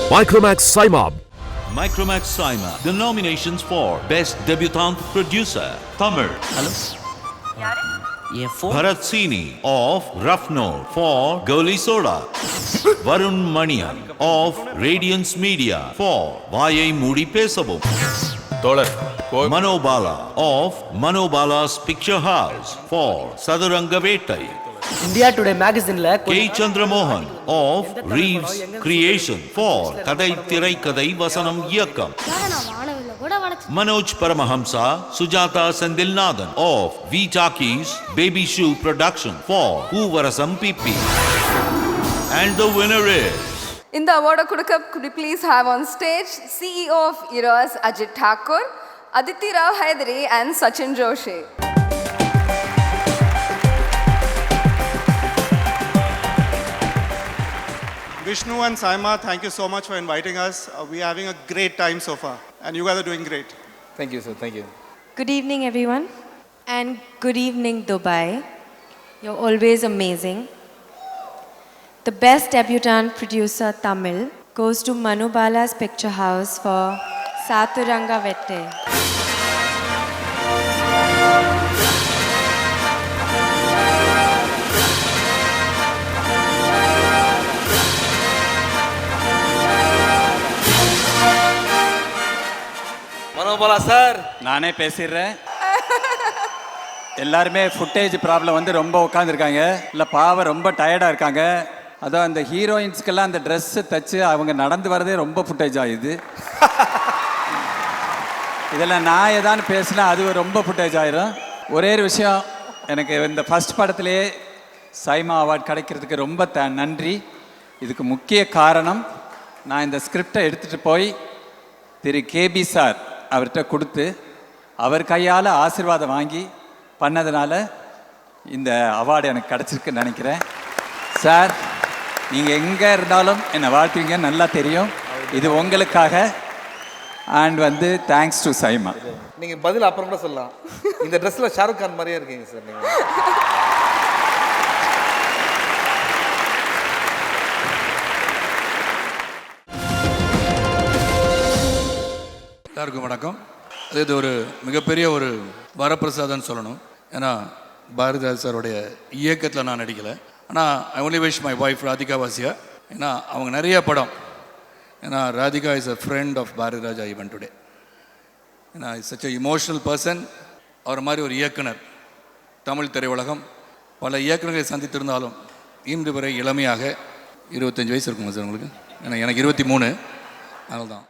Micromax Simab. Micromax Saima. The nominations for Best Debutante Producer, Tamil. Hello? Bharat Sini of Rough Note for Goli Soda. Varun Manian of Radiance Media for Vayai Moodi Pesavo. Manobala of Manobala's Picture House for Saduranga Vettai. India Today magazine la K. Chandramohan of Reeves Creation for Kadai Tirai Kadai Vasanam Yakam. Manoj Paramahamsa, Sujata Sendilnathan of V Talkies Baby Shoe Production for Oovarasam Pipi. And the winner is... In the award could you please have on stage CEO of Eros Ajit Thakur, Aditi Rao Haidari and Sachin Joshi. Vishnu and Saima, thank you so much for inviting us. We are having a great time so far, and you guys are doing great. Thank you, sir. Thank you. Good evening, everyone, and good evening, Dubai. You're always amazing. The best debutante producer Tamil goes to Manubala's Picture House for Sathuranga Vette. Manobala sir, நானே பேசிடுறேன். எல்லாருமே footage problem வந்து ரொம்ப உட்காந்துருக்காங்க. இல்லை பாவம் ரொம்ப டயர்டாக இருக்காங்க. அதான் அந்த ஹீரோயின்ஸ்க்கெல்லாம் அந்த ட்ரெஸ்ஸு தைச்சு அவங்க நடந்து வரதே ரொம்ப ஃபுட்டேஜ் ஆகுது. இதில் நான் ஏதான்னு பேசினா அது ரொம்ப ஃபுட்டேஜ் ஆயிரும். ஒரே ஒரு விஷயம், எனக்கு இந்த ஃபஸ்ட் படத்துலேயே சைமா அவார்ட் கிடைக்கிறதுக்கு ரொம்ப நன்றி. இதுக்கு முக்கிய காரணம், நான் இந்த ஸ்கிரிப்டை எடுத்துகிட்டு போய் திரு கேபி சார் அவர்கிட்ட கொடுத்து அவர் கையால் ஆசீர்வாதம் வாங்கி பண்ணதுனால இந்த அவார்டு எனக்கு கிடச்சிருக்குன்னு நினைக்கிறேன். சார், நீங்கள் எங்கே இருந்தாலும் என்னை வாழ்த்துவீங்க, நல்லா தெரியும். இது உங்களுக்காக. அண்ட் வந்து தேங்க்ஸ் டு சைமா. நீங்கள் பதில் அப்புறம் கூட சொல்லலாம். இந்த ட்ரெஸ்ஸில் ஷாருக் கான் மாதிரியே இருக்கீங்க சார் நீங்கள். எல்லாருக்கும் வணக்கம். இது ஒரு மிகப்பெரிய ஒரு வரப்பிரசாதம்னு சொல்லணும். ஏன்னா பாரதிராஜ் சாருடைய இயக்கத்தில் நான் நடிக்கலை. ஆனால் I only wish my wife Radhika வாசியா. ஏன்னா அவங்க நிறைய படம், ஏன்னா Radhika is a friend of Bharathiraja even today. ஏன்னா is such a emotional person. அவர் மாதிரி ஒரு இயக்குனர் தமிழ் திரையுலகம் பல இயக்குநர்களை சந்தித்திருந்தாலும் இன்று வரை இளமையாக 25 வயசு இருக்குமா சார் உங்களுக்கு? ஏன்னா எனக்கு 23. அதனால்தான்